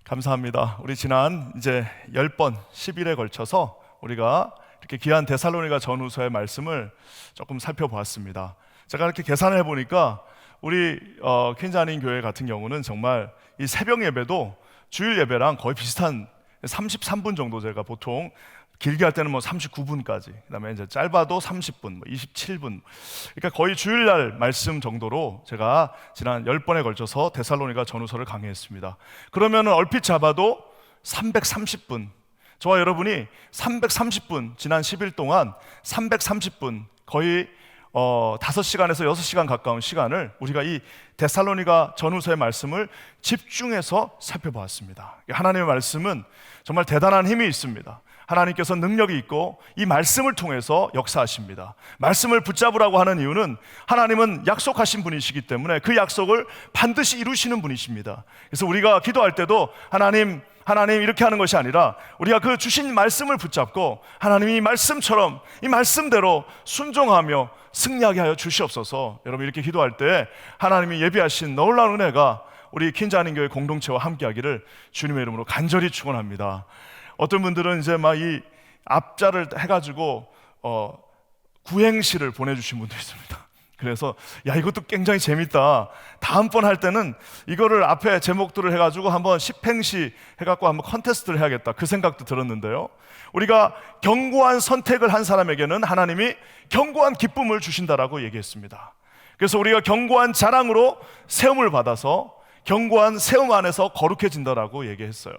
감사합니다. 우리 지난 이제 10번 10일에 걸쳐서 우리가 이렇게 귀한 데살로니가 전후서의 말씀을 조금 살펴보았습니다. 제가 이렇게 계산을 해보니까 우리 퀸자닌 교회 같은 경우는 정말 이 새벽 예배도 주일 예배랑 거의 비슷한 33분 정도, 제가 보통 길게 할 때는 39분까지, 그다음에 이제 짧아도 30분, 27분, 그러니까 거의 주일날 말씀 정도로 제가 지난 10번에 걸쳐서 데살로니가 전후서를 강의했습니다. 그러면 얼핏 잡아도 330분, 저와 여러분이 330분, 지난 10일 동안 330분, 거의 5시간에서 6시간 가까운 시간을 우리가 이 데살로니가 전후서의 말씀을 집중해서 살펴보았습니다. 하나님의 말씀은 정말 대단한 힘이 있습니다. 하나님께서 능력이 있고 이 말씀을 통해서 역사하십니다. 말씀을 붙잡으라고 하는 이유는 하나님은 약속하신 분이시기 때문에 그 약속을 반드시 이루시는 분이십니다. 그래서 우리가 기도할 때도 하나님 이렇게 하는 것이 아니라 우리가 그 주신 말씀을 붙잡고 하나님이 이 말씀처럼 이 말씀대로 순종하며 승리하게 하여 주시옵소서. 여러분, 이렇게 기도할 때 하나님이 예비하신 놀라운 은혜가 우리 퀸자닌 교회 공동체와 함께하기를 주님의 이름으로 간절히 축원합니다. 어떤 분들은 이제 막 이 앞자를 해가지고 구행시를 보내주신 분도 있습니다. 그래서 야, 이것도 굉장히 재밌다, 다음번 할 때는 이거를 앞에 제목들을 해가지고 한번 10행시 해갖고 한번 컨테스트를 해야겠다, 그 생각도 들었는데요. 우리가 견고한 선택을 한 사람에게는 하나님이 견고한 기쁨을 주신다라고 얘기했습니다. 그래서 우리가 견고한 자랑으로 세움을 받아서 견고한 세움 안에서 거룩해진다라고 얘기했어요.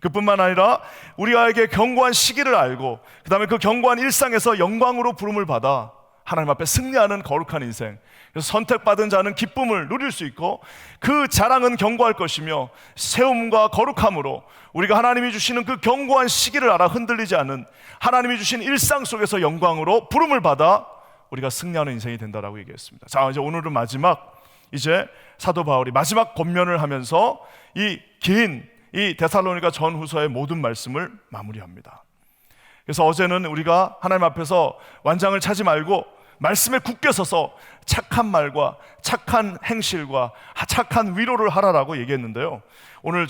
그뿐만 아니라 우리에게 견고한 시기를 알고 그 다음에 그 견고한 일상에서 영광으로 부름을 받아 하나님 앞에 승리하는 거룩한 인생, 그래서 선택받은 자는 기쁨을 누릴 수 있고 그 자랑은 견고할 것이며 세움과 거룩함으로 우리가 하나님이 주시는 그 견고한 시기를 알아 흔들리지 않는 하나님이 주신 일상 속에서 영광으로 부름을 받아 우리가 승리하는 인생이 된다라고 얘기했습니다. 자, 이제 오늘은 마지막, 이제 사도 바울이 마지막 권면을 하면서 이 데살로니가 전후서의 모든 말씀을 마무리합니다. 그래서 어제는 우리가 하나님 앞에서 완장을 차지 말고 말씀에 굳게 서서 착한 말과 착한 행실과 착한 위로를 하라라고 얘기했는데요. 오늘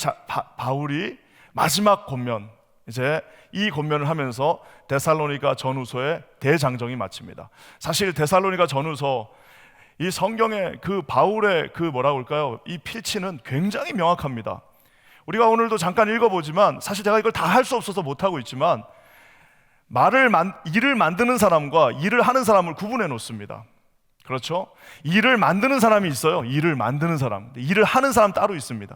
바울이 마지막 권면, 이제 이 권면을 하면서 데살로니가 전후서의 대장정이 마칩니다. 사실 데살로니가 전후서, 이 성경의 그 바울의 그 뭐라고 할까요? 이 필치는 굉장히 명확합니다. 우리가 오늘도 잠깐 읽어보지만 사실 제가 이걸 다 할 수 없어서 못하고 있지만 일을 만드는 사람과 일을 하는 사람을 구분해 놓습니다. 그렇죠? 일을 만드는 사람이 있어요. 일을 만드는 사람. 일을 하는 사람 따로 있습니다.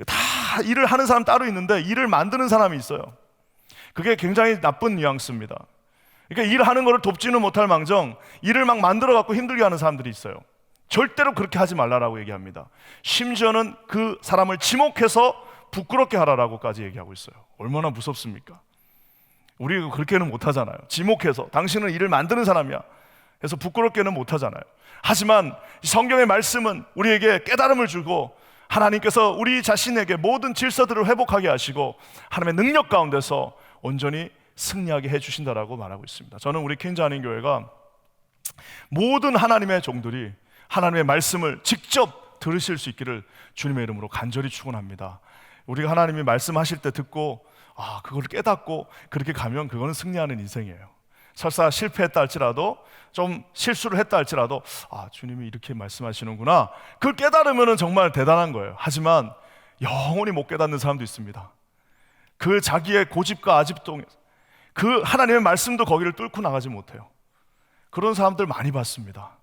다 일을 하는 사람 따로 있는데 일을 만드는 사람이 있어요. 그게 굉장히 나쁜 뉘앙스입니다. 그러니까 일하는 거를 돕지는 못할 망정 일을 막 만들어 갖고 힘들게 하는 사람들이 있어요. 절대로 그렇게 하지 말라라고 얘기합니다. 심지어는 그 사람을 지목해서 부끄럽게 하라라고까지 얘기하고 있어요. 얼마나 무섭습니까? 우리가 그렇게는 못하잖아요. 지목해서 당신은 일을 만드는 사람이야 해서 부끄럽게는 못하잖아요. 하지만 성경의 말씀은 우리에게 깨달음을 주고 하나님께서 우리 자신에게 모든 질서들을 회복하게 하시고 하나님의 능력 가운데서 온전히 승리하게 해주신다라고 말하고 있습니다. 저는 우리 퀸자닌 교회가 모든 하나님의 종들이 하나님의 말씀을 직접 들으실 수 있기를 주님의 이름으로 간절히 축원합니다. 우리가 하나님이 말씀하실 때 듣고 그걸 깨닫고 그렇게 가면 그거는 승리하는 인생이에요. 설사 실패했다 할지라도, 좀 실수를 했다 할지라도 주님이 이렇게 말씀하시는구나, 그걸 깨달으면 정말 대단한 거예요. 하지만 영원히 못 깨닫는 사람도 있습니다. 그 자기의 고집과 아집동, 그 하나님의 말씀도 거기를 뚫고 나가지 못해요. 그런 사람들 많이 봤습니다.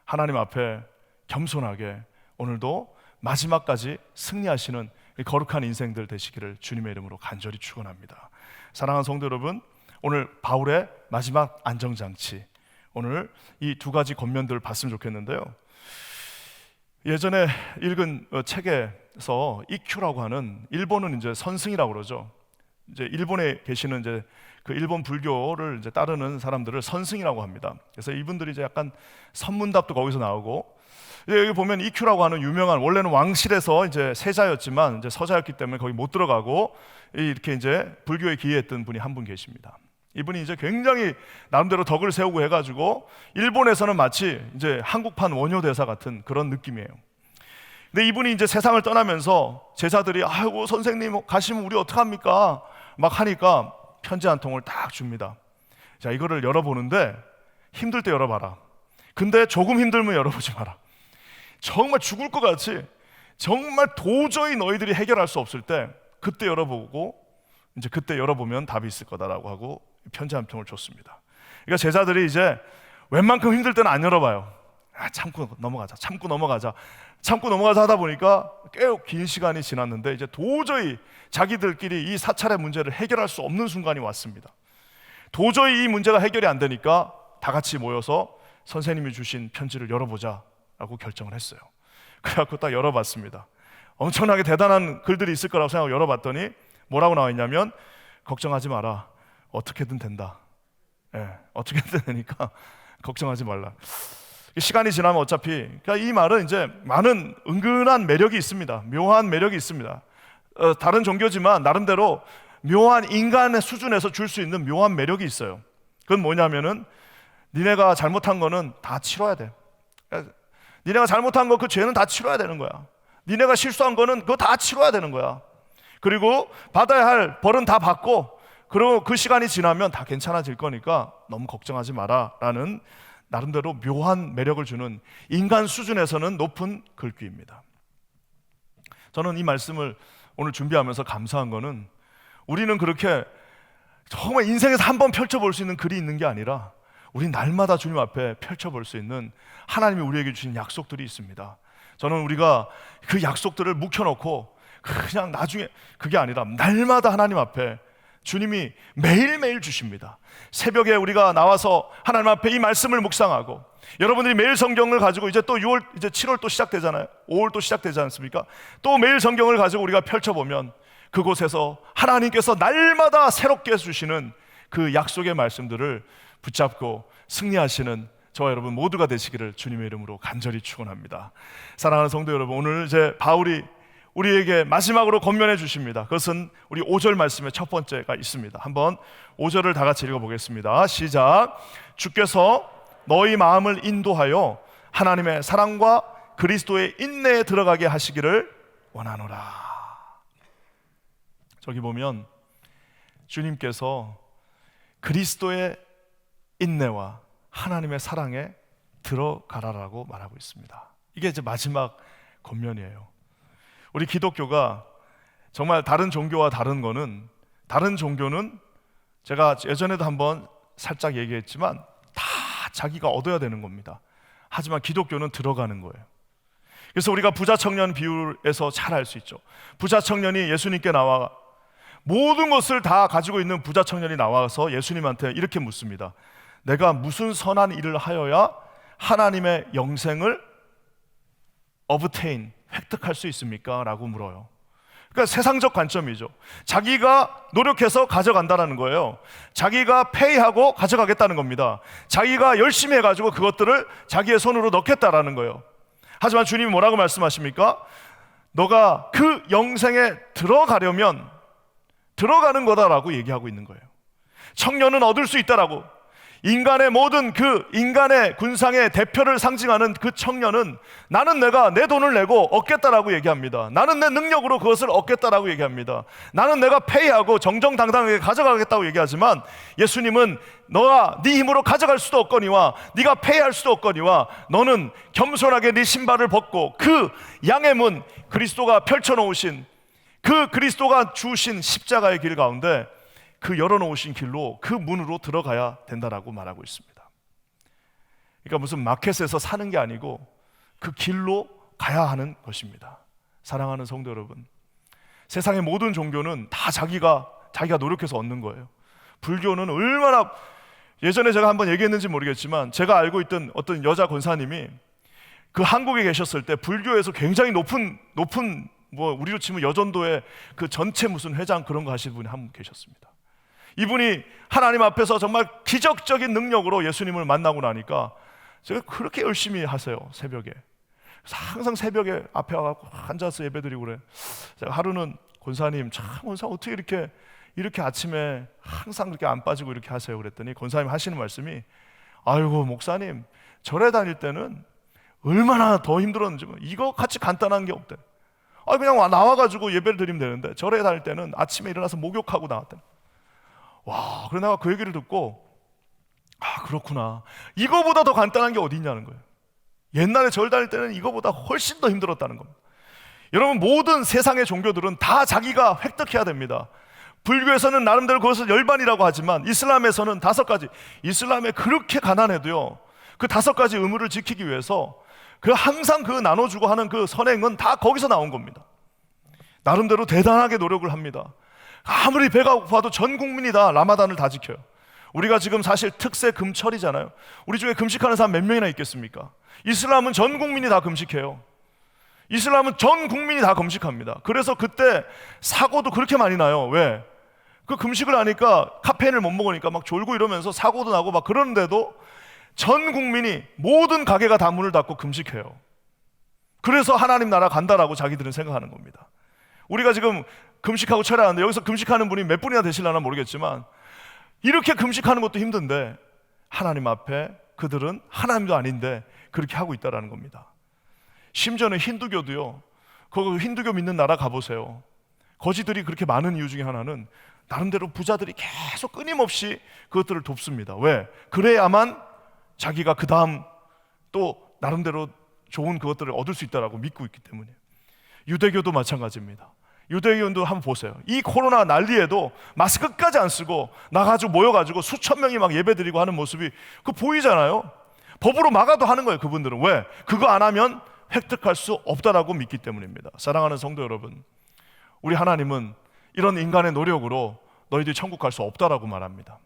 하나님 앞에 겸손하게 오늘도 마지막까지 승리하시는 거룩한 인생들 되시기를 주님의 이름으로 간절히 축원합니다. 사랑하는 성도 여러분, 오늘 바울의 마지막 안정장치, 오늘 이 두 가지 권면들을 봤으면 좋겠는데요. 예전에 읽은 책에서 이큐라고 하는, 일본은 이제 선승이라고 그러죠. 이제 일본에 계시는 이제 그 일본 불교를 이제 따르는 사람들을 선승이라고 합니다. 그래서 이분들이 이제 약간 선문답도 거기서 나오고, 여기 보면 이큐라고 하는 유명한, 원래는 왕실에서 이제 세자였지만 이제 서자였기 때문에 거기 못 들어가고 이렇게 이제 불교에 기여했던 분이 한 분 계십니다. 이분이 이제 굉장히 나름대로 덕을 세우고 해가지고 일본에서는 마치 이제 한국판 원효대사 같은 그런 느낌이에요. 근데 이분이 이제 세상을 떠나면서 제자들이 아이고 선생님 가시면 우리 어떡합니까? 막 하니까 편지 한 통을 딱 줍니다. 자, 이거를 열어보는데 힘들 때 열어봐라. 근데 조금 힘들면 열어보지 마라. 정말 죽을 것 같이 정말 도저히 너희들이 해결할 수 없을 때 그때 열어보고 이제 그때 열어보면 답이 있을 거다라고 하고 편지 한 통을 줬습니다. 그러니까 제자들이 이제 웬만큼 힘들 때는 안 열어봐요. 참고 넘어가자 하다 보니까 꽤 긴 시간이 지났는데 이제 도저히 자기들끼리 이 사찰의 문제를 해결할 수 없는 순간이 왔습니다. 도저히 이 문제가 해결이 안 되니까 다 같이 모여서 선생님이 주신 편지를 열어보자 라고 결정을 했어요. 그래갖고 딱 열어봤습니다. 엄청나게 대단한 글들이 있을 거라고 생각하고 열어봤더니 뭐라고 나와 있냐면 걱정하지 마라, 어떻게든 된다. 어떻게든 되니까 걱정하지 말라. 시간이 지나면 어차피, 그러니까 이 말은 이제 많은 은근한 매력이 있습니다. 묘한 매력이 있습니다. 다른 종교지만 나름대로 묘한 인간의 수준에서 줄 수 있는 묘한 매력이 있어요. 그건 뭐냐면은 니네가 잘못한 거는 다 치러야 돼. 니네가 잘못한 거 그 죄는 다 치러야 되는 거야. 니네가 실수한 거는 그거 다 치러야 되는 거야. 그리고 받아야 할 벌은 다 받고, 그리고 그 시간이 지나면 다 괜찮아질 거니까 너무 걱정하지 마라 라는 나름대로 묘한 매력을 주는 인간 수준에서는 높은 글귀입니다. 저는 이 말씀을 오늘 준비하면서 감사한 거는 우리는 그렇게 정말 인생에서 한 번 펼쳐볼 수 있는 글이 있는 게 아니라 우리 날마다 주님 앞에 펼쳐볼 수 있는 하나님이 우리에게 주신 약속들이 있습니다. 저는 우리가 그 약속들을 묵혀놓고 그냥 나중에, 그게 아니라 날마다 하나님 앞에 주님이 매일매일 주십니다. 새벽에 우리가 나와서 하나님 앞에 이 말씀을 묵상하고, 여러분들이 매일 성경을 가지고 이제 또 6월, 이제 7월 또 시작되잖아요. 5월 또 시작되지 않습니까? 또 매일 성경을 가지고 우리가 펼쳐보면 그곳에서 하나님께서 날마다 새롭게 주시는 그 약속의 말씀들을 붙잡고 승리하시는 저와 여러분 모두가 되시기를 주님의 이름으로 간절히 축원합니다. 사랑하는 성도 여러분, 오늘 이제 바울이 우리에게 마지막으로 권면해 주십니다. 그것은 우리 5절 말씀의 첫 번째가 있습니다. 한번 5절을 다 같이 읽어보겠습니다. 시작. 주께서 너희 마음을 인도하여 하나님의 사랑과 그리스도의 인내에 들어가게 하시기를 원하노라. 저기 보면 주님께서 그리스도의 인내와 하나님의 사랑에 들어가라라고 말하고 있습니다. 이게 이제 마지막 권면이에요. 우리 기독교가 정말 다른 종교와 다른 거는, 다른 종교는 제가 예전에도 한번 살짝 얘기했지만 다 자기가 얻어야 되는 겁니다. 하지만 기독교는 들어가는 거예요. 그래서 우리가 부자 청년 비율에서 잘 알 수 있죠. 부자 청년이 예수님께 나와 모든 것을 다 가지고 있는 부자 청년이 나와서 예수님한테 이렇게 묻습니다. 내가 무슨 선한 일을 하여야 하나님의 영생을 obtain, 획득할 수 있습니까? 라고 물어요. 그러니까 세상적 관점이죠. 자기가 노력해서 가져간다는 거예요. 자기가 페이하고 가져가겠다는 겁니다. 자기가 열심히 해가지고 그것들을 자기의 손으로 넣겠다라는 거예요. 하지만 주님이 뭐라고 말씀하십니까? 너가 그 영생에 들어가려면 들어가는 거다라고 얘기하고 있는 거예요. 청년은 얻을 수 있다라고. 인간의 모든 그 인간의 군상의 대표를 상징하는 그 청년은 나는 내가 내 돈을 내고 얻겠다라고 얘기합니다. 나는 내 능력으로 그것을 얻겠다라고 얘기합니다. 나는 내가 페이하고 정정당당하게 가져가겠다고 얘기하지만 예수님은 너가 네 힘으로 가져갈 수도 없거니와 네가 페이할 수도 없거니와 너는 겸손하게 네 신발을 벗고 그 양의 문, 그리스도가 펼쳐놓으신 그 그리스도가 주신 십자가의 길 가운데 그 열어놓으신 길로, 그 문으로 들어가야 된다라고 말하고 있습니다. 그러니까 무슨 마켓에서 사는 게 아니고 그 길로 가야 하는 것입니다. 사랑하는 성도 여러분, 세상의 모든 종교는 다 자기가 노력해서 얻는 거예요. 불교는 얼마나, 예전에 제가 한번 얘기했는지 모르겠지만 제가 알고 있던 어떤 여자 권사님이 그 한국에 계셨을 때 불교에서 굉장히 높은 뭐 우리로 치면 여전도의 그 전체 무슨 회장 그런 거 하시는 분이 한 분 계셨습니다. 이분이 하나님 앞에서 정말 기적적인 능력으로 예수님을 만나고 나니까 제가 그렇게 열심히 하세요. 새벽에. 그래서 항상 새벽에 앞에 와서 앉아서 예배드리고 그래. 제가 하루는 권사님, 권사 어떻게 이렇게 아침에 항상 그렇게 안 빠지고 이렇게 하세요? 그랬더니 권사님 하시는 말씀이, 아이고 목사님 절에 다닐 때는 얼마나 더 힘들었는지, 이거 같이 간단한 게 없대. 그냥 나와가지고 예배를 드리면 되는데, 절에 다닐 때는 아침에 일어나서 목욕하고 나왔대. 와, 그래 내가 그 얘기를 듣고, 그렇구나. 이거보다 더 간단한 게 어디 있냐는 거예요. 옛날에 절 다닐 때는 이거보다 훨씬 더 힘들었다는 겁니다. 여러분, 모든 세상의 종교들은 다 자기가 획득해야 됩니다. 불교에서는 나름대로 그것을 열반이라고 하지만 이슬람에서는 5가지, 이슬람에 그렇게 가난해도요, 그 5가지 의무를 지키기 위해서 항상 그 나눠주고 하는 그 선행은 다 거기서 나온 겁니다. 나름대로 대단하게 노력을 합니다. 아무리 배가 고파도 전 국민이 다 라마단을 다 지켜요. 우리가 지금 사실 특세 금철이잖아요. 우리 중에 금식하는 사람 몇 명이나 있겠습니까? 이슬람은 전 국민이 다 금식해요. 이슬람은 전 국민이 다 금식합니다. 그래서 그때 사고도 그렇게 많이 나요. 왜? 그 금식을 하니까 카페인을 못 먹으니까 막 졸고 이러면서 사고도 나고 막 그러는데도 전 국민이, 모든 가게가 다 문을 닫고 금식해요. 그래서 하나님 나라 간다라고 자기들은 생각하는 겁니다. 우리가 지금 금식하고 철회하는데 여기서 금식하는 분이 몇 분이나 되실려나 모르겠지만 이렇게 금식하는 것도 힘든데 하나님 앞에 그들은 하나님도 아닌데 그렇게 하고 있다는 겁니다. 심지어는 힌두교도요, 그 힌두교 믿는 나라 가보세요. 거지들이 그렇게 많은 이유 중에 하나는 나름대로 부자들이 계속 끊임없이 그것들을 돕습니다. 왜? 그래야만 자기가 그 다음 또 나름대로 좋은 그것들을 얻을 수 있다고 믿고 있기 때문에. 유대교도 마찬가지입니다. 유대교인도 한번 보세요. 이 코로나 난리에도 마스크 끝까지 안 쓰고 나가지고 모여가지고 수천 명이 막 예배드리고 하는 모습이 그 보이잖아요. 법으로 막아도 하는 거예요. 그분들은. 왜? 그거 안 하면 획득할 수 없다라고 믿기 때문입니다. 사랑하는 성도 여러분, 우리 하나님은 이런 인간의 노력으로 너희들이 천국 갈 수 없다라고 말합니다.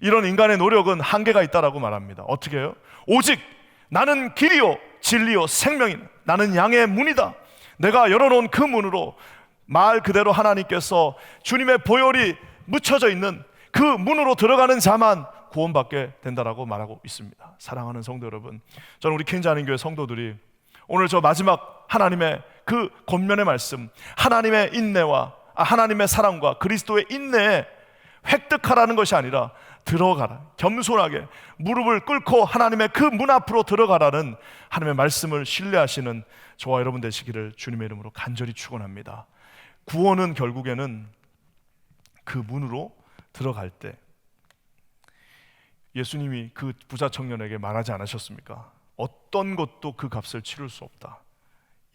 이런 인간의 노력은 한계가 있다라고 말합니다. 어떻게 해요? 오직 나는 길이요 진리요 생명이니 나는 양의 문이다. 내가 열어놓은 그 문으로 말 그대로 하나님께서 주님의 보혈이 묻혀져 있는 그 문으로 들어가는 자만 구원받게 된다라고 말하고 있습니다. 사랑하는 성도 여러분, 저는 우리 킹자는교회 성도들이 오늘 저 마지막 하나님의 그 권면의 말씀, 하나님의 인내와 하나님의 사랑과 그리스도의 인내에 획득하라는 것이 아니라 들어가라, 겸손하게 무릎을 꿇고 하나님의 그 문 앞으로 들어가라는 하나님의 말씀을 신뢰하시는 저와 여러분 되시기를 주님의 이름으로 간절히 축원합니다. 구원은 결국에는 그 문으로 들어갈 때, 예수님이 그 부자 청년에게 말하지 않으셨습니까? 어떤 것도 그 값을 치를 수 없다.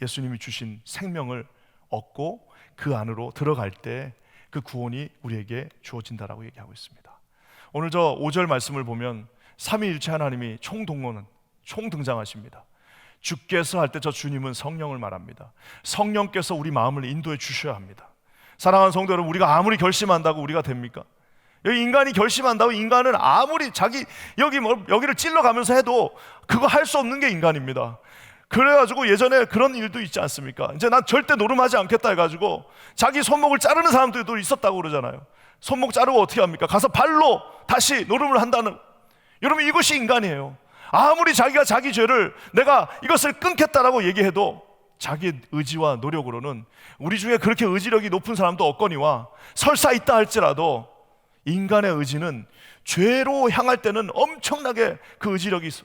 예수님이 주신 생명을 얻고 그 안으로 들어갈 때 그 구원이 우리에게 주어진다라고 얘기하고 있습니다. 오늘 저 5절 말씀을 보면 삼위일체 하나님이 총등장하십니다. 주께서 할 때 저 주님은 성령을 말합니다. 성령께서 우리 마음을 인도해 주셔야 합니다. 사랑하는 성도 여러분, 우리가 아무리 결심한다고 우리가 됩니까? 여기 인간이 결심한다고, 인간은 아무리 자기 여기를 찔러가면서 해도 그거 할 수 없는 게 인간입니다. 그래가지고 예전에 그런 일도 있지 않습니까? 이제 난 절대 노름하지 않겠다 해가지고 자기 손목을 자르는 사람들도 있었다고 그러잖아요. 손목 자르고 어떻게 합니까? 가서 발로 다시 노름을 한다는. 여러분, 이것이 인간이에요. 아무리 자기가 자기 죄를 내가 이것을 끊겠다라고 얘기해도 자기 의지와 노력으로는, 우리 중에 그렇게 의지력이 높은 사람도 없거니와 설사 있다 할지라도 인간의 의지는 죄로 향할 때는 엄청나게 그 의지력이 있어.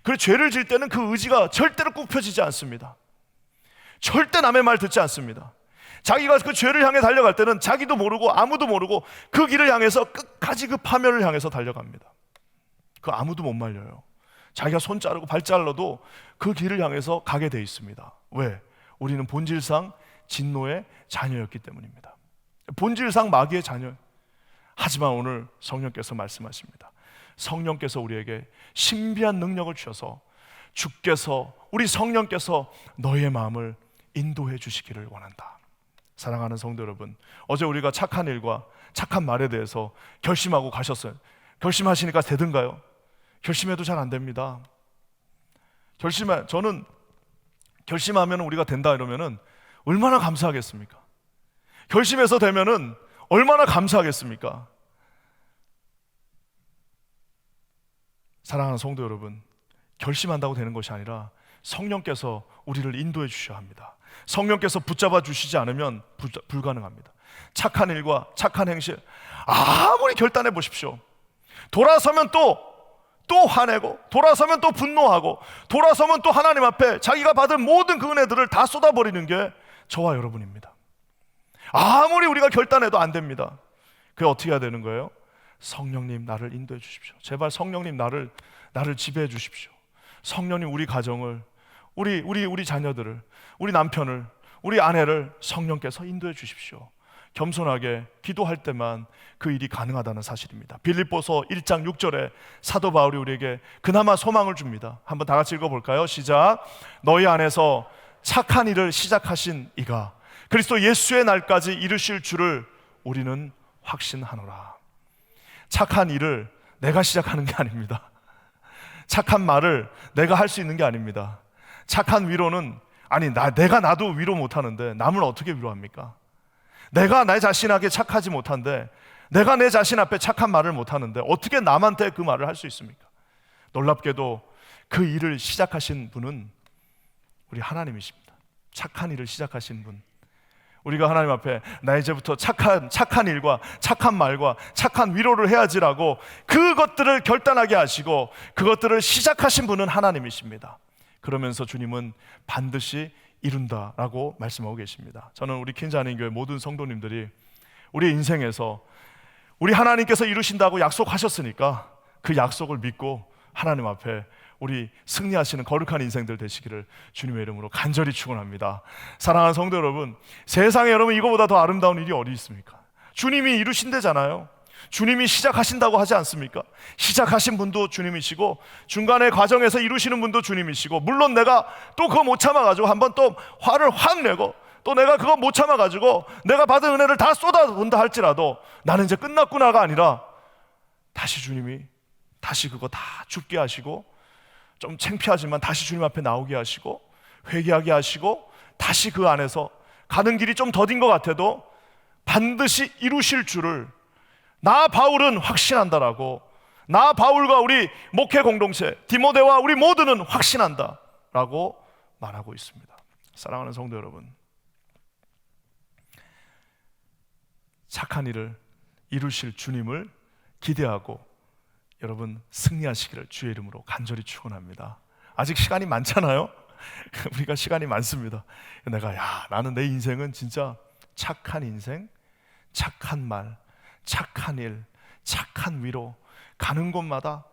그 죄를 질 때는 그 의지가 절대로 굽혀지지 않습니다. 절대 남의 말 듣지 않습니다. 자기가 그 죄를 향해 달려갈 때는 자기도 모르고 아무도 모르고 그 길을 향해서 끝까지 그 파멸을 향해서 달려갑니다. 그 아무도 못 말려요. 자기가 손 자르고 발 잘라도 그 길을 향해서 가게 돼 있습니다. 왜? 우리는 본질상 진노의 자녀였기 때문입니다. 본질상 마귀의 자녀. 하지만 오늘 성령께서 말씀하십니다. 성령께서 우리에게 신비한 능력을 주셔서 주께서, 우리 성령께서 너의 마음을 인도해 주시기를 원한다. 사랑하는 성도 여러분, 어제 우리가 착한 일과 착한 말에 대해서 결심하고 가셨어요. 결심하시니까 되든가요? 결심해도 잘 안 됩니다. 저는 결심하면 우리가 된다 이러면은 얼마나 감사하겠습니까? 결심해서 되면은 얼마나 감사하겠습니까? 사랑하는 성도 여러분, 결심한다고 되는 것이 아니라 성령께서 우리를 인도해 주셔야 합니다. 성령께서 붙잡아 주시지 않으면 불가능합니다. 착한 일과 착한 행실 아무리 결단해 보십시오. 돌아서면 또 또 화내고, 돌아서면 또 분노하고, 돌아서면 또 하나님 앞에 자기가 받은 모든 그 은혜들을 다 쏟아버리는 게 저와 여러분입니다. 아무리 우리가 결단해도 안 됩니다. 그게 어떻게 해야 되는 거예요? 성령님 나를 인도해 주십시오. 제발 성령님 나를 지배해 주십시오. 성령님 우리 가정을, 우리 자녀들을, 우리 남편을, 우리 아내를 성령께서 인도해 주십시오. 겸손하게 기도할 때만 그 일이 가능하다는 사실입니다. 빌립보서 1장 6절에 사도 바울이 우리에게 그나마 소망을 줍니다. 한번 다 같이 읽어볼까요? 시작. 너희 안에서 착한 일을 시작하신 이가 그리스도 예수의 날까지 이루실 줄을 우리는 확신하노라. 착한 일을 내가 시작하는 게 아닙니다. 착한 말을 내가 할 수 있는 게 아닙니다. 착한 위로는 내가 나도 위로 못하는데 남을 어떻게 위로합니까? 내가 내 자신에게 착하지 못한데, 내가 내 자신 앞에 착한 말을 못하는데 어떻게 남한테 그 말을 할 수 있습니까? 놀랍게도 그 일을 시작하신 분은 우리 하나님이십니다. 착한 일을 시작하신 분. 우리가 하나님 앞에 나 이제부터 착한 일과 착한 말과 착한 위로를 해야지라고 그것들을 결단하게 하시고 그것들을 시작하신 분은 하나님이십니다. 그러면서 주님은 반드시 이룬다라고 말씀하고 계십니다. 저는 우리 킨자님교회 모든 성도님들이 우리의 인생에서 우리 하나님께서 이루신다고 약속하셨으니까 그 약속을 믿고 하나님 앞에 우리 승리하시는 거룩한 인생들 되시기를 주님의 이름으로 간절히 축원합니다. 사랑하는 성도 여러분, 세상에 여러분 이거보다 더 아름다운 일이 어디 있습니까? 주님이 이루신대잖아요. 주님이 시작하신다고 하지 않습니까? 시작하신 분도 주님이시고 중간에 과정에서 이루시는 분도 주님이시고, 물론 내가 또 그거 못 참아가지고 한번 또 화를 확 내고 또 내가 그거 못 참아가지고 내가 받은 은혜를 다 쏟아본다 할지라도 나는 이제 끝났구나가 아니라 다시 주님이 다시 그거 다 죽게 하시고, 좀 창피하지만 다시 주님 앞에 나오게 하시고 회개하게 하시고 다시 그 안에서 가는 길이 좀 더딘 것 같아도 반드시 이루실 줄을 나 바울은 확신한다라고, 나 바울과 우리 목회 공동체 디모데와 우리 모두는 확신한다라고 말하고 있습니다. 사랑하는 성도 여러분, 착한 일을 이루실 주님을 기대하고 여러분 승리하시기를 주의 이름으로 간절히 축원합니다. 아직 시간이 많잖아요. 우리가 시간이 많습니다. 나는 내 인생은 진짜 착한 인생, 착한 말, 착한 일, 착한 위로, 가는 곳마다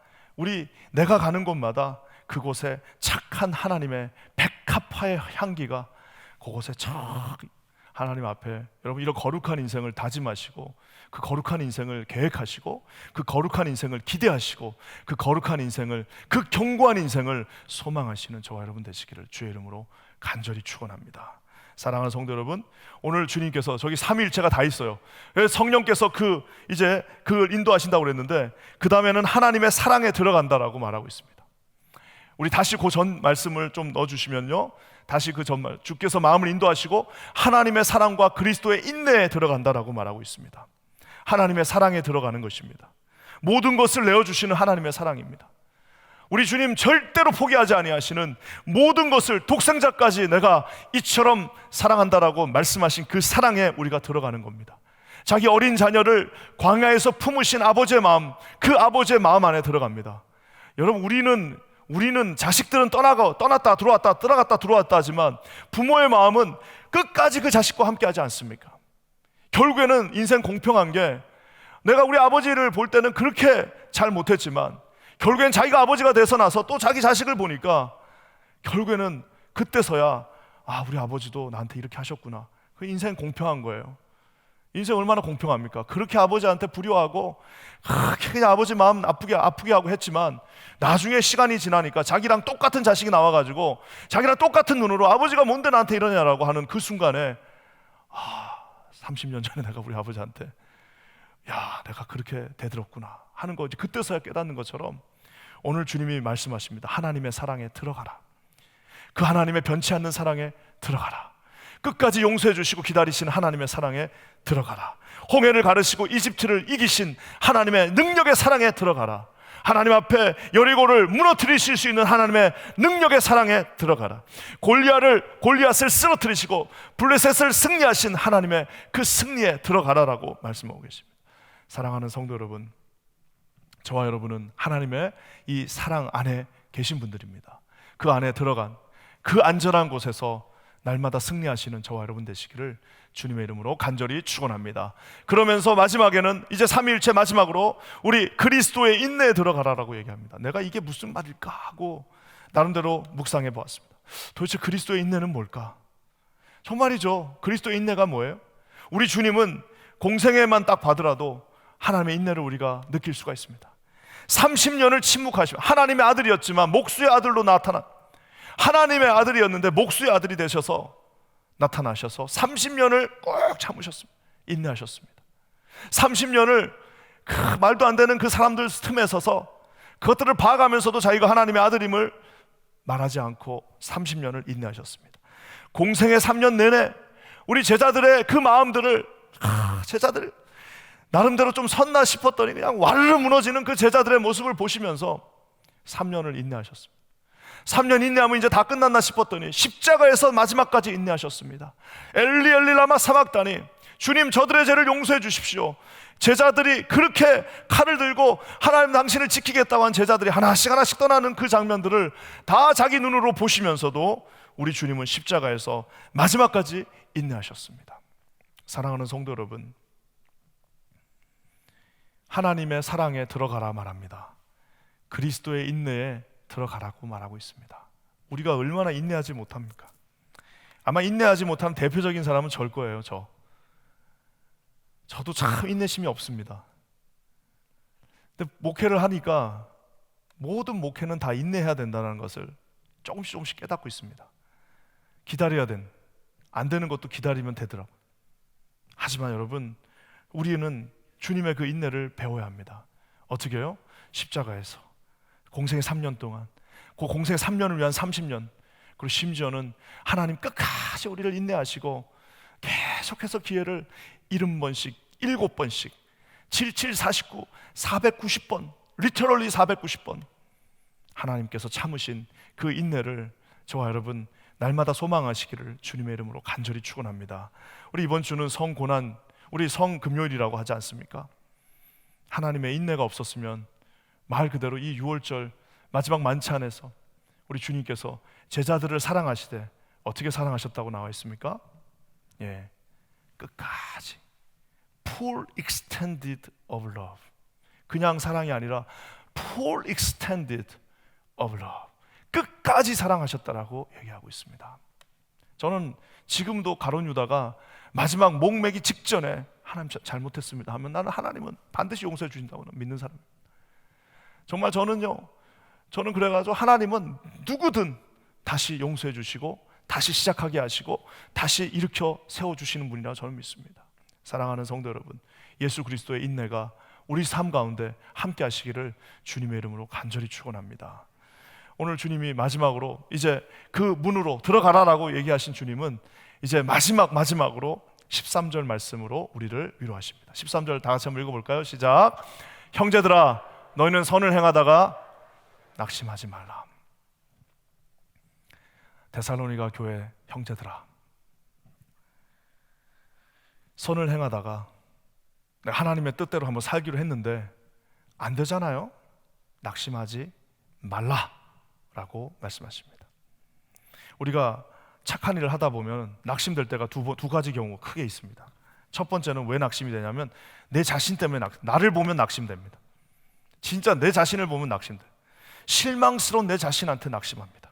내가 가는 곳마다 그곳에 착한 하나님의 백합화의 향기가 그곳에 쫙 하나님 앞에 여러분 이런 거룩한 인생을 다짐하시고 그 거룩한 인생을 계획하시고 그 거룩한 인생을 기대하시고 그 거룩한 인생을, 그 견고한 인생을 소망하시는 저와 여러분 되시기를 주의 이름으로 간절히 축원합니다. 사랑하는 성도 여러분, 오늘 주님께서 저기 삼위일체가 다 있어요. 성령께서 이제 그걸 인도하신다고 그랬는데 그 다음에는 하나님의 사랑에 들어간다라고 말하고 있습니다. 우리 다시 그 전 말씀을 좀 넣어주시면요, 다시 그 전말 주께서 마음을 인도하시고 하나님의 사랑과 그리스도의 인내에 들어간다라고 말하고 있습니다. 하나님의 사랑에 들어가는 것입니다. 모든 것을 내어주시는 하나님의 사랑입니다. 우리 주님 절대로 포기하지 아니하시는 모든 것을 독생자까지 내가 이처럼 사랑한다라고 말씀하신 그 사랑에 우리가 들어가는 겁니다. 자기 어린 자녀를 광야에서 품으신 아버지의 마음, 그 아버지의 마음 안에 들어갑니다. 여러분, 우리는 자식들은 떠났다 들어왔다 떠나갔다 들어왔다 하지만 부모의 마음은 끝까지 그 자식과 함께 하지 않습니까? 결국에는 인생 공평한 게, 내가 우리 아버지를 볼 때는 그렇게 잘 못했지만 결국엔 자기가 아버지가 돼서 나서 또 자기 자식을 보니까 결국에는 그때서야 우리 아버지도 나한테 이렇게 하셨구나. 그 인생 공평한 거예요. 인생 얼마나 공평합니까? 그렇게 아버지한테 불효하고 그렇게 그냥 아버지 마음 아프게 하고 했지만 나중에 시간이 지나니까 자기랑 똑같은 자식이 나와가지고 자기랑 똑같은 눈으로 아버지가 뭔데 나한테 이러냐라고 하는 그 순간에 30년 전에 내가 우리 아버지한테 내가 그렇게 대들었구나 하는 거지. 그때서야 깨닫는 것처럼 오늘 주님이 말씀하십니다. 하나님의 사랑에 들어가라. 그 하나님의 변치 않는 사랑에 들어가라. 끝까지 용서해 주시고 기다리시는 하나님의 사랑에 들어가라. 홍해를 가르시고 이집트를 이기신 하나님의 능력의 사랑에 들어가라. 하나님 앞에 여리고를 무너뜨리실 수 있는 하나님의 능력의 사랑에 들어가라. 골리앗을 쓰러뜨리시고 블레셋을 승리하신 하나님의 그 승리에 들어가라라고 말씀하고 계십니다. 사랑하는 성도 여러분, 저와 여러분은 하나님의 이 사랑 안에 계신 분들입니다. 그 안에 들어간 그 안전한 곳에서 날마다 승리하시는 저와 여러분 되시기를 주님의 이름으로 간절히 축원합니다. 그러면서 마지막에는 이제 삼위일체 마지막으로 우리 그리스도의 인내에 들어가라라고 얘기합니다. 내가 이게 무슨 말일까 하고 나름대로 묵상해 보았습니다. 도대체 그리스도의 인내는 뭘까? 정말이죠. 그리스도의 인내가 뭐예요? 우리 주님은 공생애만 딱 봐더라도 하나님의 인내를 우리가 느낄 수가 있습니다. 30년을 침묵하시며 하나님의 아들이었지만 목수의 아들로 나타난, 하나님의 아들이었는데 목수의 아들이 되셔서 나타나셔서 30년을 꼭 참으셨습니다. 인내하셨습니다. 30년을 그 말도 안 되는 그 사람들 틈에 서서 그것들을 봐가면서도 자기가 하나님의 아들임을 말하지 않고 30년을 인내하셨습니다. 공생의 3년 내내 우리 제자들의 그 마음들을, 제자들 나름대로 좀 섰나 싶었더니 그냥 와르르 무너지는 그 제자들의 모습을 보시면서 3년을 인내하셨습니다. 3년 인내하면 이제 다 끝났나 싶었더니 십자가에서 마지막까지 인내하셨습니다. 엘리 엘리 라마 사박다니, 주님 저들의 죄를 용서해 주십시오. 제자들이 그렇게 칼을 들고 하나님 당신을 지키겠다고 한 제자들이 하나씩 하나씩 떠나는 그 장면들을 다 자기 눈으로 보시면서도 우리 주님은 십자가에서 마지막까지 인내하셨습니다. 사랑하는 성도 여러분, 하나님의 사랑에 들어가라 말합니다. 그리스도의 인내에 들어가라고 말하고 있습니다. 우리가 얼마나 인내하지 못합니까? 아마 인내하지 못한 대표적인 사람은 저일 거예요. 저도 참 인내심이 없습니다. 근데 목회를 하니까 모든 목회는 다 인내해야 된다는 것을 조금씩 깨닫고 있습니다. 기다려야 안 되는 것도 기다리면 되더라고요. 하지만 여러분, 우리는 주님의 그 인내를 배워야 합니다. 어떻게 해요? 십자가에서 공생의 3년 동안, 그 공생의 3년을 위한 30년, 그리고 심지어는 하나님 끝까지 우리를 인내하시고 계속해서 기회를 70번씩, 7번씩, 77, 49, 490번, 리터럴리 490번 하나님께서 참으신 그 인내를 저와 여러분 날마다 소망하시기를 주님의 이름으로 간절히 축원합니다. 우리 이번 주는 성고난, 우리 성금요일이라고 하지 않습니까? 하나님의 인내가 없었으면 말 그대로 이 6월절 마지막 만찬에서 우리 주님께서 제자들을 사랑하시되 어떻게 사랑하셨다고 나와 있습니까? 끝까지 full extended of love, 그냥 사랑이 아니라 full extended of love, 끝까지 사랑하셨다라고 얘기하고 있습니다. 저는 지금도 가룟 유다가 마지막 목매기 직전에 하나님 잘못했습니다 하면 나는 하나님은 반드시 용서해 주신다고 믿는 사람입니다. 정말 저는 그래가지고 하나님은 누구든 다시 용서해 주시고 다시 시작하게 하시고 다시 일으켜 세워주시는 분이라 저는 믿습니다. 사랑하는 성도 여러분, 예수 그리스도의 인내가 우리 삶 가운데 함께 하시기를 주님의 이름으로 간절히 축원합니다. 오늘 주님이 마지막으로 이제 그 문으로 들어가라라고 얘기하신 주님은 이제 마지막으로 13절 말씀으로 우리를 위로하십니다. 13절 다 같이 한번 읽어볼까요? 시작. 형제들아, 너희는 선을 행하다가 낙심하지 말라. 데살로니가 교회 형제들아, 선을 행하다가 하나님의 뜻대로 한번 살기로 했는데 안 되잖아요. 낙심하지 말라라고 말씀하십니다. 우리가 착한 일을 하다 보면 낙심될 때가 두 가지 경우가 크게 있습니다. 첫 번째는 왜 낙심이 되냐면 내 자신 때문에 나를 보면 낙심됩니다. 진짜 내 자신을 보면 낙심돼. 실망스러운 내 자신한테 낙심합니다.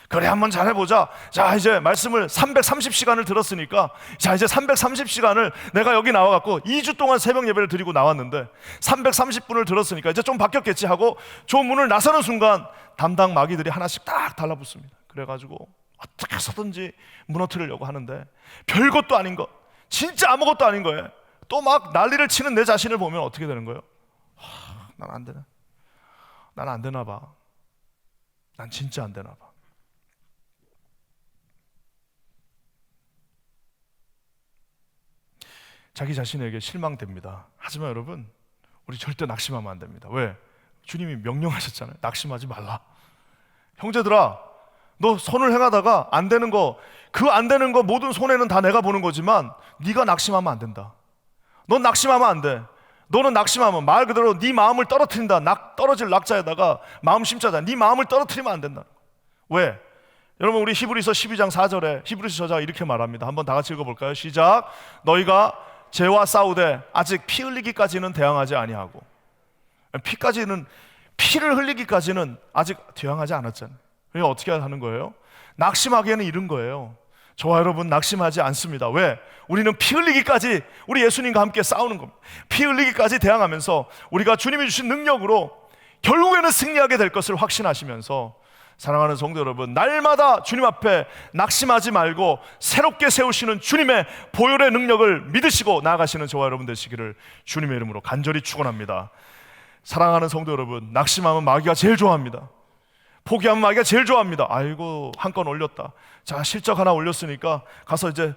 그래, 한번 잘해보자. 자, 이제 말씀을 330시간을 들었으니까 자, 이제 330시간을 내가 여기 나와갖고 2주 동안 새벽 예배를 드리고 나왔는데 330분을 들었으니까 이제 좀 바뀌었겠지 하고 저 문을 나서는 순간 담당 마귀들이 하나씩 딱 달라붙습니다. 그래가지고 어떻게 해서든지 무너뜨리려고 하는데 별것도 아닌 것, 진짜 아무것도 아닌 거예요. 또 막 난리를 치는 내 자신을 보면 어떻게 되는 거예요? 난 안 되나? 난 안 되나 봐. 난 진짜 안 되나 봐. 자기 자신에게 실망됩니다. 하지만 여러분, 우리 절대 낙심하면 안 됩니다. 왜? 주님이 명령하셨잖아요. 낙심하지 말라. 형제들아, 너 선을 행하다가 안 되는 거, 그 안 되는 거 모든 손해는 다 내가 보는 거지만 네가 낙심하면 안 된다. 넌 낙심하면 안 돼. 너는 낙심하면 말 그대로 네 마음을 떨어뜨린다. 떨어질 낙자에다가 마음 심자다. 네 마음을 떨어뜨리면 안 된다. 왜? 여러분, 우리 히브리서 12장 4절에 히브리서 저자가 이렇게 말합니다. 한번 다 같이 읽어볼까요? 시작. 너희가 죄와 싸우되 아직 피 흘리기까지는 대항하지 아니하고. 피를 흘리기까지는 아직 대항하지 않았잖아요. 그러니까 어떻게 하는 거예요? 낙심하기에는 이른 거예요. 저와 여러분 낙심하지 않습니다. 왜? 우리는 피 흘리기까지 우리 예수님과 함께 싸우는 겁니다. 피 흘리기까지 대항하면서 우리가 주님이 주신 능력으로 결국에는 승리하게 될 것을 확신하시면서, 사랑하는 성도 여러분, 날마다 주님 앞에 낙심하지 말고 새롭게 세우시는 주님의 보혈의 능력을 믿으시고 나아가시는 저와 여러분 되시기를 주님의 이름으로 간절히 축원합니다. 사랑하는 성도 여러분, 낙심하면 마귀가 제일 좋아합니다. 포기하면 마귀가 제일 좋아합니다. 아이고, 한 건 올렸다. 자, 실적 하나 올렸으니까 가서 이제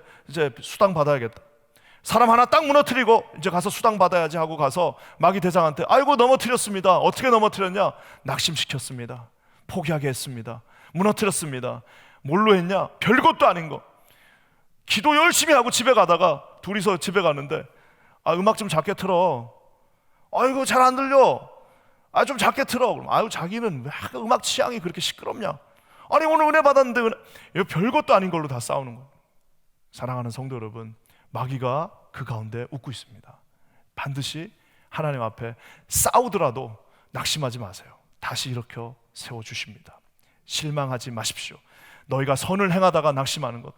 수당 받아야겠다. 사람 하나 딱 무너뜨리고 이제 가서 수당 받아야지 하고 가서 마귀 대장한테 아이고 넘어뜨렸습니다. 어떻게 넘어뜨렸냐? 낙심시켰습니다. 포기하게 했습니다. 무너뜨렸습니다. 뭘로 했냐? 별것도 아닌 거. 기도 열심히 하고 집에 가다가 둘이서 집에 가는데 음악 좀 작게 틀어. 아이고 잘 안 들려. 좀 작게 틀어. 그럼 아유 자기는 왜 음악 취향이 그렇게 시끄럽냐? 아니 오늘 은혜 받았는데 이거 별것도 아닌 걸로 다 싸우는 거예요. 사랑하는 성도 여러분, 마귀가 그 가운데 웃고 있습니다. 반드시 하나님 앞에 싸우더라도 낙심하지 마세요. 다시 일으켜 세워주십니다. 실망하지 마십시오. 너희가 선을 행하다가 낙심하는 것,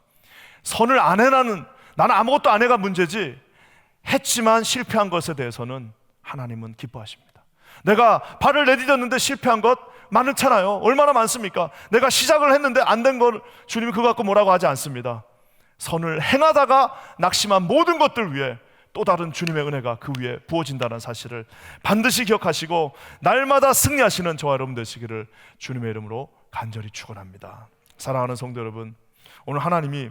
선을 안 해라는, 나는 아무것도 안 해가 문제지, 했지만 실패한 것에 대해서는 하나님은 기뻐하십니다. 내가 발을 내디뎠는데 실패한 것 많잖아요. 얼마나 많습니까? 내가 시작을 했는데 안 된 걸 주님이 그거 갖고 뭐라고 하지 않습니다. 선을 행하다가 낙심한 모든 것들 위해 또 다른 주님의 은혜가 그 위에 부어진다는 사실을 반드시 기억하시고 날마다 승리하시는 저와 여러분 되시기를 주님의 이름으로 간절히 축원합니다. 사랑하는 성도 여러분, 오늘 하나님이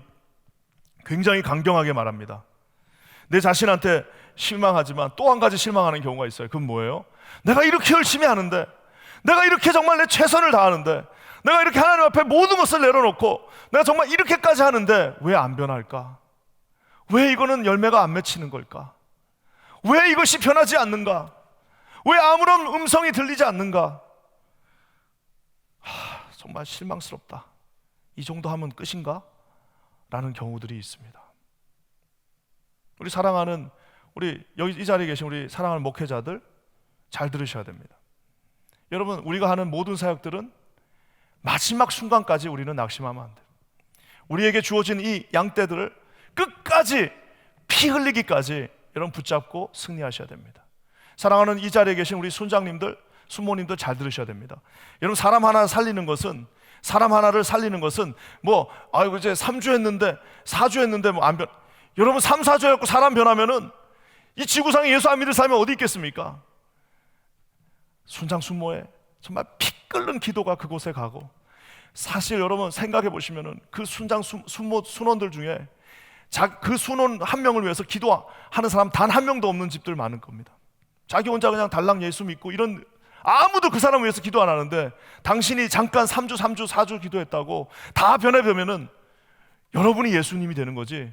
굉장히 강경하게 말합니다. 내 자신한테 실망하지만 또 한 가지 실망하는 경우가 있어요. 그건 뭐예요? 내가 이렇게 열심히 하는데, 내가 이렇게 정말 내 최선을 다하는데, 내가 이렇게 하나님 앞에 모든 것을 내려놓고 내가 정말 이렇게까지 하는데 왜 안 변할까? 왜 이거는 열매가 안 맺히는 걸까? 왜 이것이 변하지 않는가? 왜 아무런 음성이 들리지 않는가? 정말 실망스럽다. 이 정도 하면 끝인가? 라는 경우들이 있습니다. 우리 사랑하는, 우리 여기 이 자리에 계신 우리 사랑하는 목회자들 잘 들으셔야 됩니다. 여러분, 우리가 하는 모든 사역들은 마지막 순간까지 우리는 낙심하면 안 돼요. 우리에게 주어진 이 양떼들을 끝까지 피 흘리기까지 여러분 붙잡고 승리하셔야 됩니다. 사랑하는 이 자리에 계신 우리 순장님들, 순모님들 잘 들으셔야 됩니다. 여러분, 사람 하나를 살리는 것은 이제 3주 했는데 4주 했는데 뭐 안 변. 여러분 3, 4주 했고 사람 변하면은 이 지구상에 예수 안 믿을 사람이 어디 있겠습니까? 순장 순모의 정말 피 끓는 기도가 그곳에 가고, 사실 여러분 생각해 보시면은 그 순장 순모 순원들 중에 그 순원 한 명을 위해서 기도하는 사람 단 한 명도 없는 집들 많을 겁니다. 자기 혼자 그냥 달랑 예수 믿고 이런, 아무도 그 사람을 위해서 기도 안 하는데 당신이 잠깐 3주 4주 기도했다고 다 변해보면은 여러분이 예수님이 되는 거지.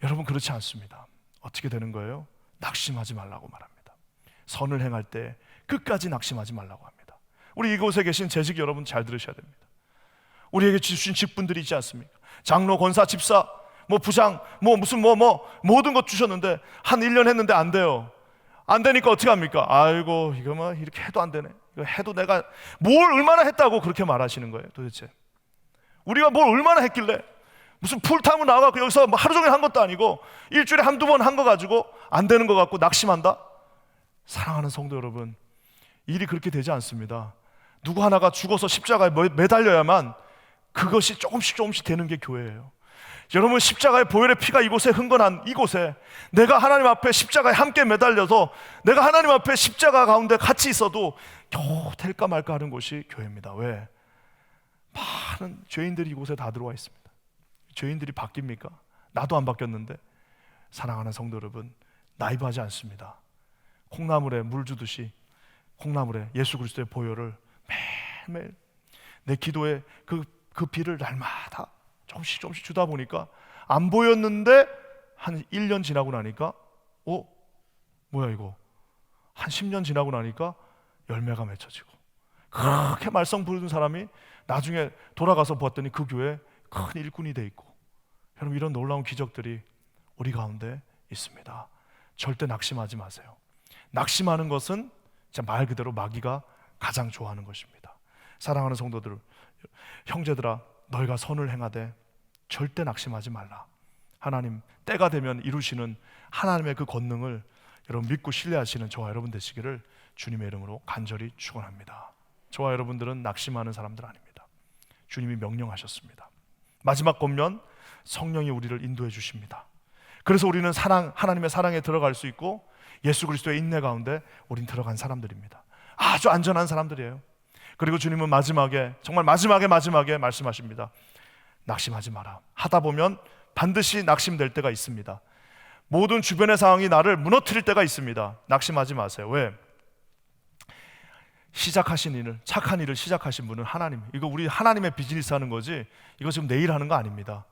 여러분 그렇지 않습니다. 어떻게 되는 거예요? 낙심하지 말라고 말합니다. 선을 행할 때 끝까지 낙심하지 말라고 합니다. 우리 이곳에 계신 재직 여러분 잘 들으셔야 됩니다. 우리에게 주신 직분들이 있지 않습니까? 장로, 권사, 집사, 부장, 모든 것 주셨는데 한 1년 했는데 안 돼요. 안 되니까 어떻게 합니까? 아이고 이거 뭐 이렇게 해도 안 되네. 이거 해도 내가 뭘 얼마나 했다고 그렇게 말하시는 거예요. 도대체 우리가 뭘 얼마나 했길래, 무슨 풀타임을 나와갖고 여기서 하루 종일 한 것도 아니고 일주일에 한두 번 한 거 가지고 안 되는 거 갖고 낙심한다? 사랑하는 성도 여러분, 일이 그렇게 되지 않습니다. 누구 하나가 죽어서 십자가에 매달려야만 그것이 조금씩 되는 게 교회예요. 여러분, 십자가의 보혈의 피가 이곳에 흥건한 이곳에 내가 하나님 앞에 십자가에 함께 매달려서 내가 하나님 앞에 십자가 가운데 같이 있어도 겨우 될까 말까 하는 곳이 교회입니다. 왜? 많은 죄인들이 이곳에 다 들어와 있습니다. 죄인들이 바뀝니까? 나도 안 바뀌었는데. 사랑하는 성도 여러분, 나이브하지 않습니다. 콩나물에 물 주듯이 콩나물에 예수 그리스도의 보혈을 매일매일 내 기도에 그 비를 날마다 조금씩 주다 보니까 안 보였는데 한 1년 지나고 나니까 뭐야 이거 한 10년 지나고 나니까 열매가 맺혀지고, 그렇게 말썽 부르는 사람이 나중에 돌아가서 보았더니 그 교회에 큰 일꾼이 돼 있고. 여러분, 이런 놀라운 기적들이 우리 가운데 있습니다. 절대 낙심하지 마세요. 낙심하는 것은 말 그대로 마귀가 가장 좋아하는 것입니다. 사랑하는 성도들, 형제들아, 너희가 선을 행하되 절대 낙심하지 말라. 하나님 때가 되면 이루시는 하나님의 그 권능을 여러분 믿고 신뢰하시는 저와 여러분 되시기를 주님의 이름으로 간절히 축원합니다. 저와 여러분들은 낙심하는 사람들 아닙니다. 주님이 명령하셨습니다. 마지막 권면, 성령이 우리를 인도해 주십니다. 그래서 우리는 하나님의 사랑에 들어갈 수 있고 예수 그리스도의 인내 가운데 우린 들어간 사람들입니다. 아주 안전한 사람들이에요. 그리고 주님은 마지막에, 정말 마지막에 말씀하십니다. 낙심하지 마라. 하다 보면 반드시 낙심될 때가 있습니다. 모든 주변의 상황이 나를 무너뜨릴 때가 있습니다. 낙심하지 마세요. 왜? 시작하신 일을, 착한 일을 시작하신 분은 하나님. 이거 우리 하나님의 비즈니스 하는 거지, 이거 지금 내일 하는 거 아닙니다.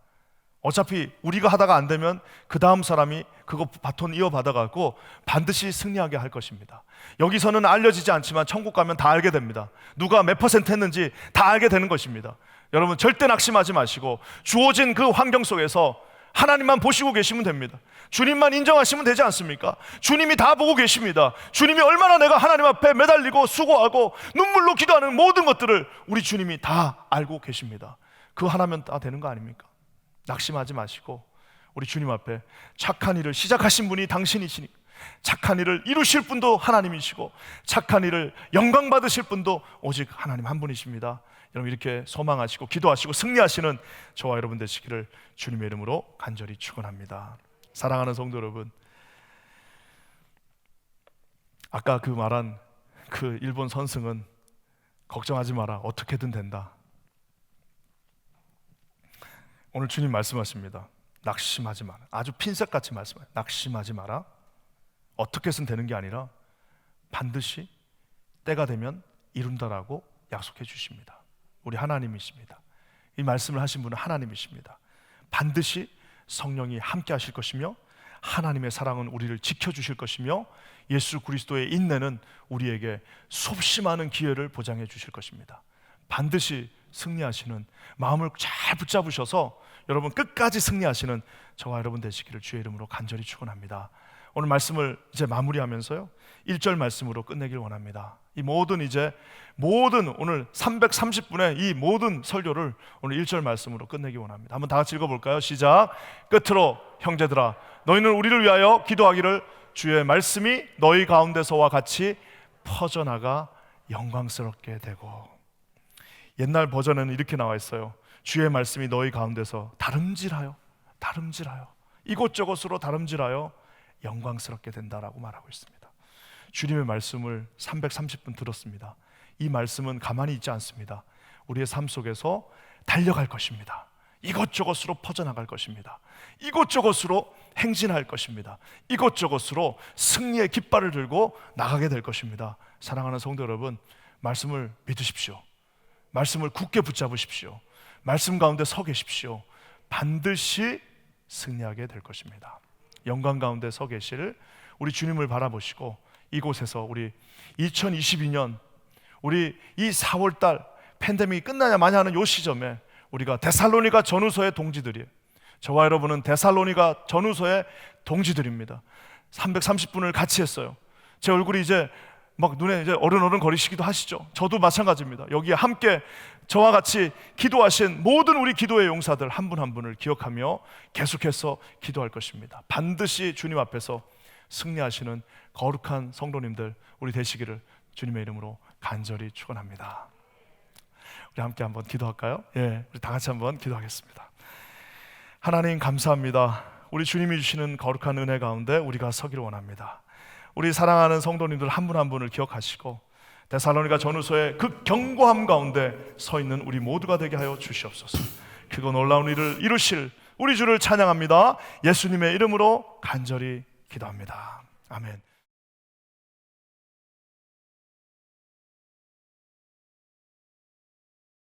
어차피 우리가 하다가 안 되면 그 다음 사람이 그거 바톤 이어받아갖고 반드시 승리하게 할 것입니다. 여기서는 알려지지 않지만 천국 가면 다 알게 됩니다. 누가 몇 퍼센트 했는지 다 알게 되는 것입니다. 여러분, 절대 낙심하지 마시고 주어진 그 환경 속에서 하나님만 보시고 계시면 됩니다. 주님만 인정하시면 되지 않습니까? 주님이 다 보고 계십니다. 주님이 얼마나 내가 하나님 앞에 매달리고 수고하고 눈물로 기도하는 모든 것들을 우리 주님이 다 알고 계십니다. 그거 하나면 다 되는 거 아닙니까? 낙심하지 마시고 우리 주님 앞에 착한 일을 시작하신 분이 당신이시니까, 착한 일을 이루실 분도 하나님이시고 착한 일을 영광 받으실 분도 오직 하나님 한 분이십니다. 여러분, 이렇게 소망하시고 기도하시고 승리하시는 저와 여러분 되시기를 주님의 이름으로 간절히 축원합니다. 사랑하는 성도 여러분, 아까 그 말한 그 일본 선승은 걱정하지 마라, 어떻게든 된다. 오늘 주님 말씀하십니다. 낙심하지 마라. 아주 핀셋같이 말씀해요. 낙심하지 마라. 어떻게 해서는 되는 게 아니라 반드시 때가 되면 이룬다라고 약속해 주십니다. 우리 하나님이십니다. 이 말씀을 하신 분은 하나님이십니다. 반드시 성령이 함께 하실 것이며 하나님의 사랑은 우리를 지켜주실 것이며 예수 그리스도의 인내는 우리에게 수없이 많은 기회를 보장해 주실 것입니다. 반드시 승리하시는 마음을 잘 붙잡으셔서 여러분 끝까지 승리하시는 저와 여러분 되시기를 주의 이름으로 간절히 축원합니다. 오늘 말씀을 이제 마무리하면서요 1절 말씀으로 끝내길 원합니다. 이 모든 오늘 330분의 이 모든 설교를 오늘 1절 말씀으로 끝내기 원합니다. 한번 다 같이 읽어볼까요? 시작. 끝으로 형제들아, 너희는 우리를 위하여 기도하기를, 주의 말씀이 너희 가운데서와 같이 퍼져나가 영광스럽게 되고. 옛날 버전에는 이렇게 나와 있어요. 주의 말씀이 너희 가운데서 다름질하여 이곳저곳으로 다름질하여 영광스럽게 된다라고 말하고 있습니다. 주님의 말씀을 330분 들었습니다. 이 말씀은 가만히 있지 않습니다. 우리의 삶 속에서 달려갈 것입니다. 이곳저곳으로 퍼져나갈 것입니다. 이곳저곳으로 행진할 것입니다. 이곳저곳으로 승리의 깃발을 들고 나가게 될 것입니다. 사랑하는 성도 여러분, 말씀을 믿으십시오. 말씀을 굳게 붙잡으십시오. 말씀 가운데 서 계십시오. 반드시 승리하게 될 것입니다. 영광 가운데 서 계실 우리 주님을 바라보시고 이곳에서 우리 2022년 우리 이 4월달 팬데믹이 끝나냐 마냐 하는 이 시점에 우리가 데살로니가 전후서의 동지들이에요. 저와 여러분은 데살로니가 전후서의 동지들입니다. 330분을 같이 했어요. 제 얼굴이 이제 막 눈에 이제 어른어른 거리시기도 하시죠. 저도 마찬가지입니다. 여기에 함께 저와 같이 기도하신 모든 우리 기도의 용사들 한 분 한 분을 기억하며 계속해서 기도할 것입니다. 반드시 주님 앞에서 승리하시는 거룩한 성도님들 우리 되시기를 주님의 이름으로 간절히 축원합니다. 우리 함께 한번 기도할까요? 예, 우리 다 같이 한번 기도하겠습니다. 하나님 감사합니다. 우리 주님이 주시는 거룩한 은혜 가운데 우리가 서기를 원합니다. 우리 사랑하는 성도님들 한 분 한 분을 기억하시고 데살로니가 전후서의 그 견고함 가운데 서 있는 우리 모두가 되게 하여 주시옵소서. 그거 놀라운 일을 이루실 우리 주를 찬양합니다. 예수님의 이름으로 간절히 기도합니다. 아멘.